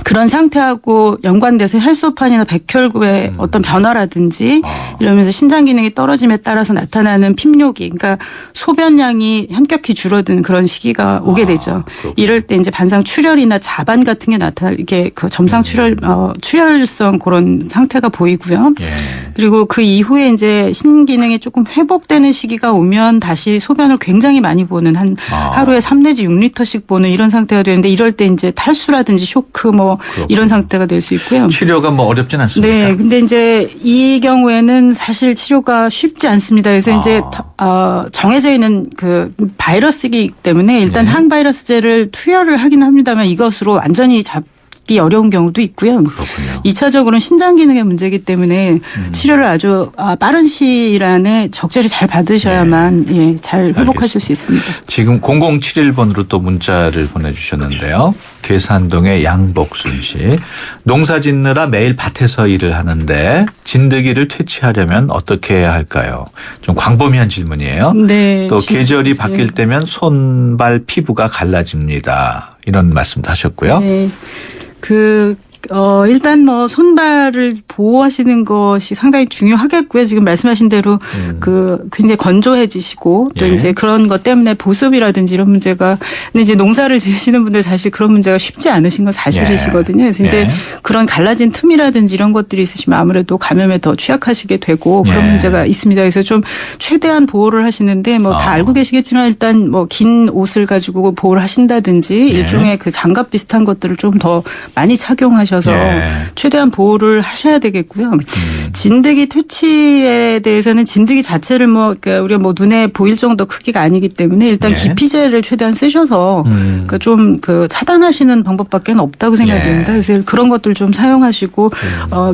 그런 상태하고 연관돼서 혈소판이나 백혈구의 어떤 변화라든지 이러면서 신장 기능이 떨어짐에 따라서 나타나는 핍뇨기, 그러니까 소변량이 현격히 줄어든 그런 시기가 오게 되죠. 이럴 때 이제 반상 출혈이나 자반 같은 게 이게 점상 출혈성 그런 상태가 보이고요. 그리고 그 이후에 이제 신기능이 조금 회복되는 시기가 오면 다시 소변을 굉장히 많이 보는 하루에 3 내지 6리터씩 보는 이런 상태가 되는데 이럴 때 이제 탈수라든지 쇼크 이런 상태가 될 수 있고요. 치료가 어렵진 않습니까? 네. 근데 이제 이 경우에는 사실 치료가 쉽지 않습니다. 그래서 이제 정해져 있는 바이러스이기 때문에 일단 항바이러스제를 투여를 하긴 합니다만 이것으로 완전히 잡기 어려운 경우도 있고요. 그렇군요. 2차적으로는 신장 기능의 문제이기 때문에 치료를 아주 빠른 시일 안에 적절히 잘 받으셔야만 잘 회복하실 수 있습니다. 지금 0071번으로 또 문자를 보내주셨는데요. 괴산동의 양복순 씨. 농사 짓느라 매일 밭에서 일을 하는데 진드기를 퇴치하려면 어떻게 해야 할까요? 좀 광범위한 질문이에요. 네. 또 계절이 바뀔 때면 손발 피부가 갈라집니다. 이런 말씀도 하셨고요. 네. 일단 손발을 보호하시는 것이 상당히 중요하겠고요. 지금 말씀하신 대로 굉장히 건조해지시고 또 이제 그런 것 때문에 보습이라든지 이런 문제가 근데 이제 농사를 지으시는 분들 사실 그런 문제가 쉽지 않으신 건 사실이시거든요. 그래서 이제 그런 갈라진 틈이라든지 이런 것들이 있으시면 아무래도 감염에 더 취약하시게 되고 그런 문제가 있습니다. 그래서 좀 최대한 보호를 하시는데 다 알고 계시겠지만 일단 긴 옷을 가지고 보호를 하신다든지 일종의 장갑 비슷한 것들을 좀 더 많이 착용하셔서 최대한 보호를 하셔야 되겠고요. 진드기 퇴치에 대해서는 진드기 자체를 그러니까 우리가 눈에 보일 정도 크기가 아니기 때문에 일단 기피제를 최대한 쓰셔서 그러니까 좀 차단하시는 방법밖에 없다고 생각됩니다. 그래서 그런 것들 좀 사용하시고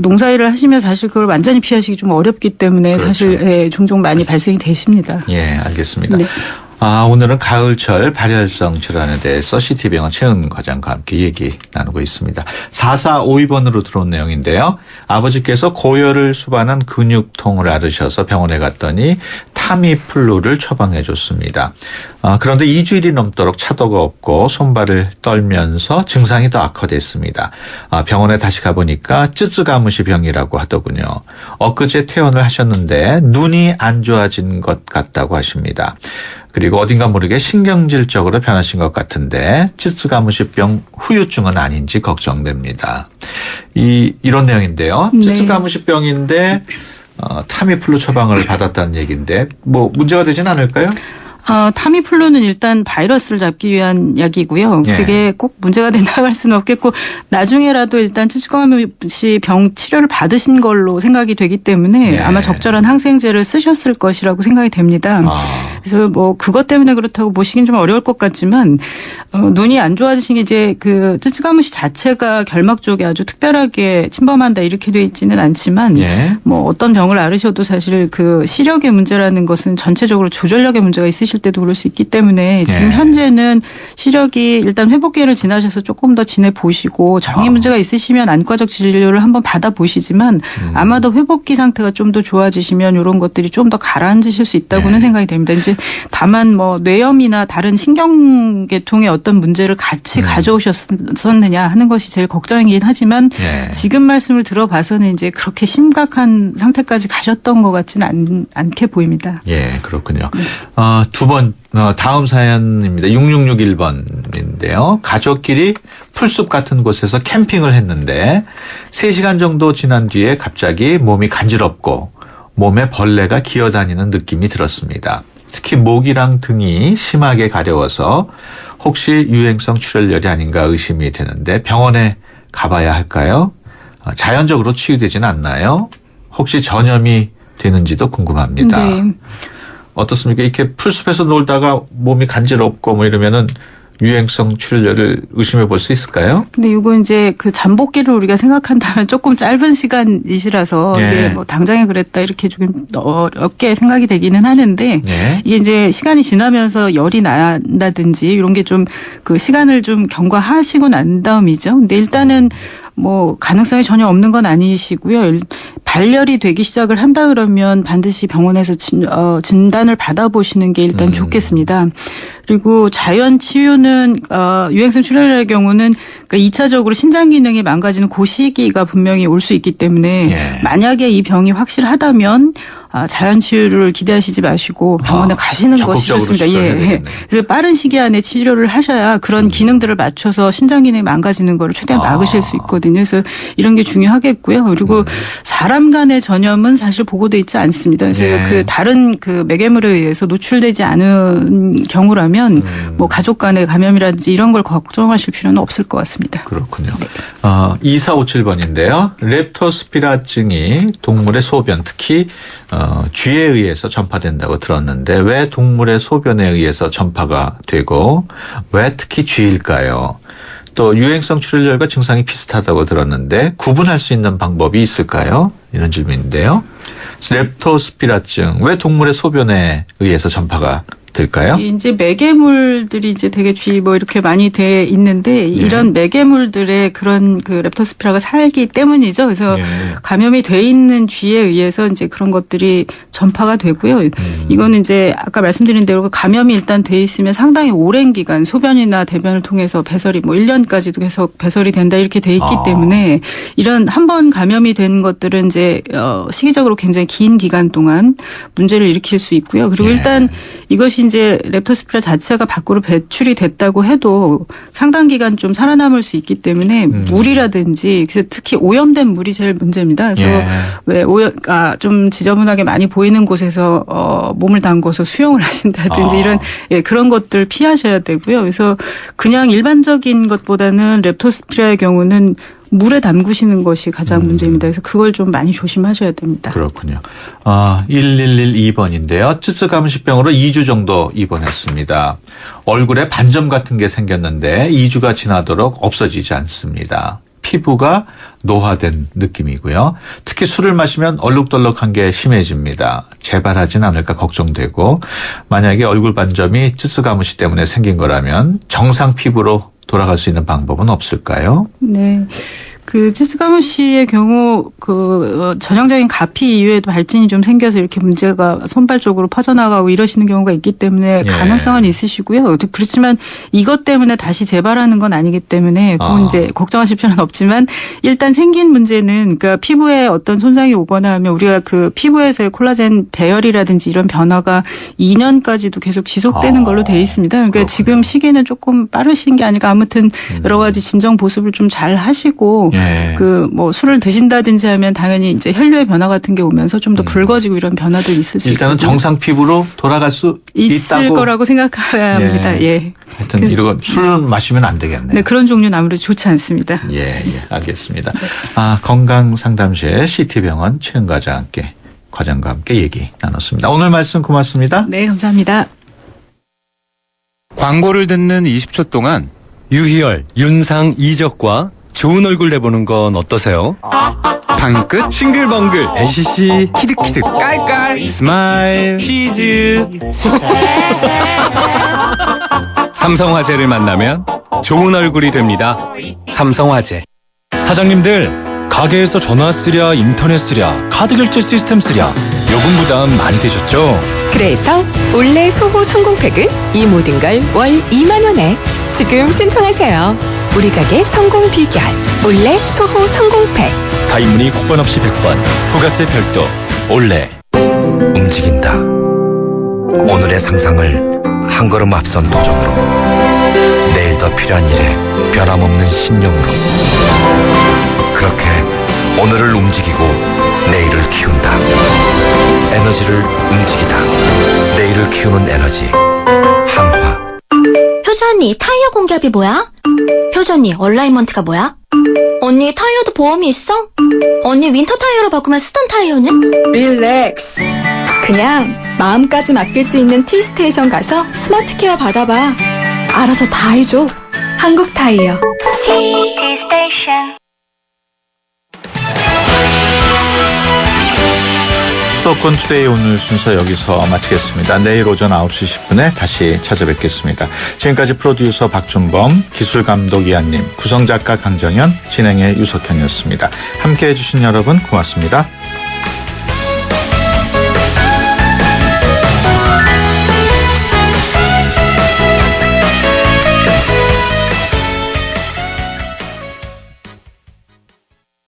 농사일을 하시면 사실 그걸 완전히 피하시기 좀 어렵기 때문에 사실 종종 많이 발생이 되십니다. 예, 알겠습니다. 네. 오늘은 가을철 발열성 질환에 대해서 CT병원 최은 과장과 함께 얘기 나누고 있습니다. 4452번으로 들어온 내용인데요. 아버지께서 고열을 수반한 근육통을 앓으셔서 병원에 갔더니 타미플루를 처방해 줬습니다. 그런데 2주일이 넘도록 차도가 없고 손발을 떨면서 증상이 더 악화됐습니다. 병원에 다시 가보니까 쯔쯔가무시 병이라고 하더군요. 엊그제 퇴원을 하셨는데 눈이 안 좋아진 것 같다고 하십니다. 그리고 어딘가 모르게 신경질적으로 변하신 것 같은데 쯔쯔가무시병 후유증은 아닌지 걱정됩니다. 이런 내용인데요. 쯔쯔가무시병인데 타미플루 처방을 받았다는 얘기인데 문제가 되진 않을까요? 타미플루는 일단 바이러스를 잡기 위한 약이고요. 예. 그게 꼭 문제가 된다고 할 수는 없겠고 나중에라도 일단 츠츠카모시 병 치료를 받으신 걸로 생각이 되기 때문에 예. 아마 적절한 항생제를 쓰셨을 것이라고 생각이 됩니다. 그래서 뭐 그것 때문에 그렇다고 보시긴 좀 어려울 것 같지만 눈이 안 좋아지신 게 이제 그 츠츠카모시 자체가 결막 쪽에 아주 특별하게 침범한다 이렇게 돼 있지는 않지만 예. 뭐 어떤 병을 앓으셔도 사실 그 시력의 문제라는 것은 전체적으로 조절력의 문제가 있으실 때도 그럴 수 있기 때문에 지금 예. 현재는 시력이 일단 회복기를 지나셔서 조금 더 지내보시고 정의 문제가 있으시면 안과적 진료를 한번 받아보시지만 아마도 회복기 상태가 좀 더 좋아지시면 이런 것들이 좀 더 가라앉으실 수 있다고는 예. 생각이 됩니다. 이제 다만 뭐 뇌염이나 다른 신경계통의 어떤 문제를 같이 가져오셨었느냐 하는 것이 제일 걱정이긴 하지만 예. 지금 말씀을 들어봐서는 이제 그렇게 심각한 상태까지 가셨던 것 같지는 않게 보입니다. 예, 그렇군요. 두 번, 다음 사연입니다. 6661번인데요. 가족끼리 풀숲 같은 곳에서 캠핑을 했는데 3시간 정도 지난 뒤에 갑자기 몸이 간지럽고 몸에 벌레가 기어다니는 느낌이 들었습니다. 특히 목이랑 등이 심하게 가려워서 혹시 유행성 출혈열이 아닌가 의심이 되는데 병원에 가봐야 할까요? 자연적으로 치유되지는 않나요? 혹시 전염이 되는지도 궁금합니다. 네. 어떻습니까? 이렇게 풀숲에서 놀다가 몸이 간지럽고 뭐 이러면은 유행성 출혈을 의심해 볼 수 있을까요? 근데 이거 이제 그 잠복기를 우리가 생각한다면 조금 짧은 시간이시라서 예. 이게 뭐 당장에 그랬다 이렇게 좀 어렵게 생각이 되기는 하는데 예. 이게 이제 시간이 지나면서 열이 난다든지 이런 게 좀 그 시간을 좀 경과하시고 난 다음이죠. 근데 일단은 뭐 가능성이 전혀 없는 건 아니시고요. 발열이 되기 시작을 한다 그러면 반드시 병원에서 진단을 받아보시는 게 일단 좋겠습니다. 그리고 자연 치유는 유행성 출혈의 경우는 그러니까 2차적으로 신장 기능이 망가지는 그 시기가 분명히 올 수 있기 때문에 예. 만약에 이 병이 확실하다면 자연 치유를 기대하시지 마시고 병원에 가시는 것이 적극적으로 좋습니다. 시도해야 예. 되겠네요. 그래서 빠른 시기 안에 치료를 하셔야 그런 기능들을 맞춰서 신장 기능이 망가지는 걸 최대한 막으실 수 있거든요. 그래서 이런 게 중요하겠고요. 그리고 사람 간의 전염은 사실 보고돼 있지 않습니다. 그래서 예. 그 다른 그 매개물에 의해서 노출되지 않은 경우라면 뭐 가족 간의 감염이라든지 이런 걸 걱정하실 필요는 없을 것 같습니다. 그렇군요. 2457번인데요. 렙토스피라증이 동물의 소변, 특히 쥐에 의해서 전파된다고 들었는데 왜 동물의 소변에 의해서 전파가 되고 왜 특히 쥐일까요? 또 유행성 출혈열과 증상이 비슷하다고 들었는데 구분할 수 있는 방법이 있을까요? 이런 질문인데요. 렙토스피라증 왜 동물의 소변에 의해서 전파가 될까요? 이제 매개물들이 이제 되게 주위 뭐 이렇게 많이 돼 있는데 이런 매개물들의 그런 그 렙토스피라가 살기 때문이죠. 그래서 감염이 돼 있는 쥐에 의해서 이제 그런 것들이 전파가 되고요. 이거는 이제 아까 말씀드린 대로 감염이 일단 돼 있으면 상당히 오랜 기간 소변이나 대변을 통해서 배설이 뭐 1년까지도 계속 배설이 된다 이렇게 돼 있기 때문에 이런 한 번 감염이 된 것들은 이제 시기적으로 굉장히 긴 기간 동안 문제를 일으킬 수 있고요. 그리고 일단 이것이 이제 렙토스피라 자체가 밖으로 배출이 됐다고 해도 상당 기간 좀 살아남을 수 있기 때문에 물이라든지 그래서 특히 오염된 물이 제일 문제입니다. 그래서 왜 좀 지저분하게 많이 보이는 곳에서 몸을 담궈서 수영을 하신다든지 이런 그런 것들 피하셔야 되고요. 그래서 그냥 일반적인 것보다는 렙토스피라의 경우는 물에 담그시는 것이 가장 문제입니다. 그래서 그걸 좀 많이 조심하셔야 됩니다. 그렇군요. 1112번인데요. 쯔쯔가무시병으로 2주 정도 입원했습니다. 얼굴에 반점 같은 게 생겼는데 2주가 지나도록 없어지지 않습니다. 피부가 노화된 느낌이고요. 특히 술을 마시면 얼룩덜룩한 게 심해집니다. 재발하진 않을까 걱정되고 만약에 얼굴 반점이 쯔쯔가무시 때문에 생긴 거라면 정상 피부로 돌아갈 수 있는 방법은 없을까요? 네. 그 쯔쯔가무시의 경우 그 전형적인 가피 이외에도 발진이 좀 생겨서 이렇게 문제가 손발 쪽으로 퍼져나가고 이러시는 경우가 있기 때문에 가능성은 있으시고요. 그렇지만 이것 때문에 다시 재발하는 건 아니기 때문에 그건 이제 걱정하실 필요는 없지만 일단 생긴 문제는 그러니까 피부에 어떤 손상이 오거나 하면 우리가 그 피부에서의 콜라겐 배열이라든지 이런 변화가 2년까지도 계속 지속되는 걸로 돼 있습니다. 그러니까 그렇군요. 지금 시기는 조금 빠르신 게 아닐까 아무튼 여러 가지 진정 보습을 좀 잘 하시고 예. 그 뭐 술을 드신다든지 하면 당연히 이제 혈류의 변화 같은 게 오면서 좀 더 붉어지고 이런 변화도 있을 수 일단은 있거든요. 정상 피부로 돌아갈 수 있을 있다고. 거라고 생각해야 합니다. 예. 하여튼 이거 술은 마시면 안 되겠네요. 네, 그런 종류는 아무래도 좋지 않습니다. 예, 알겠습니다. 건강상담실 CT병원 최은과장과 함께 얘기 나눴습니다. 오늘 말씀 고맙습니다. 네, 감사합니다. 광고를 듣는 20초 동안 유희열, 윤상, 이적과 좋은 얼굴 내보는 건 어떠세요? 방끝, 싱글벙글, 배시시, 키득키득, 깔깔, 스마일, 치즈. 삼성화재를 만나면 좋은 얼굴이 됩니다. 삼성화재. 사장님들, 가게에서 전화 쓰랴, 인터넷 쓰랴, 카드 결제 시스템 쓰랴, 요금 부담 많이 되셨죠? 그래서 올레 소호 성공팩은 이 모든 걸 월 2만 원에 지금 신청하세요. 우리 가게 성공 비결 올레 소호 성공팩. 가입 문의 국번 없이 100번, 부가세 별도, 올레. 움직인다. 오늘의 상상을 한 걸음 앞선 도전으로, 내일 더 필요한 일에 변함없는 신념으로, 그렇게 오늘을 움직이고 내일을 키운다. 에너지를 움직이다. 내일을 키우는 에너지 한화. 효주 언니, 타이어 공기압이 뭐야? 효주 언니, 얼라이먼트가 뭐야? 언니, 타이어도 보험이 있어? 언니, 윈터 타이어로 바꾸면 쓰던 타이어는? 릴렉스. 그냥 마음까지 맡길 수 있는 T스테이션 가서 스마트 케어 받아봐. 알아서 다 해줘. 한국 타이어. T-스테이션. 수도권 투데이 오늘 순서 여기서 마치겠습니다. 내일 오전 9시 10분에 다시 찾아뵙겠습니다. 지금까지 프로듀서 박준범, 기술감독 이한님, 구성작가 강정현, 진행의 유석현이었습니다. 함께해 주신 여러분 고맙습니다.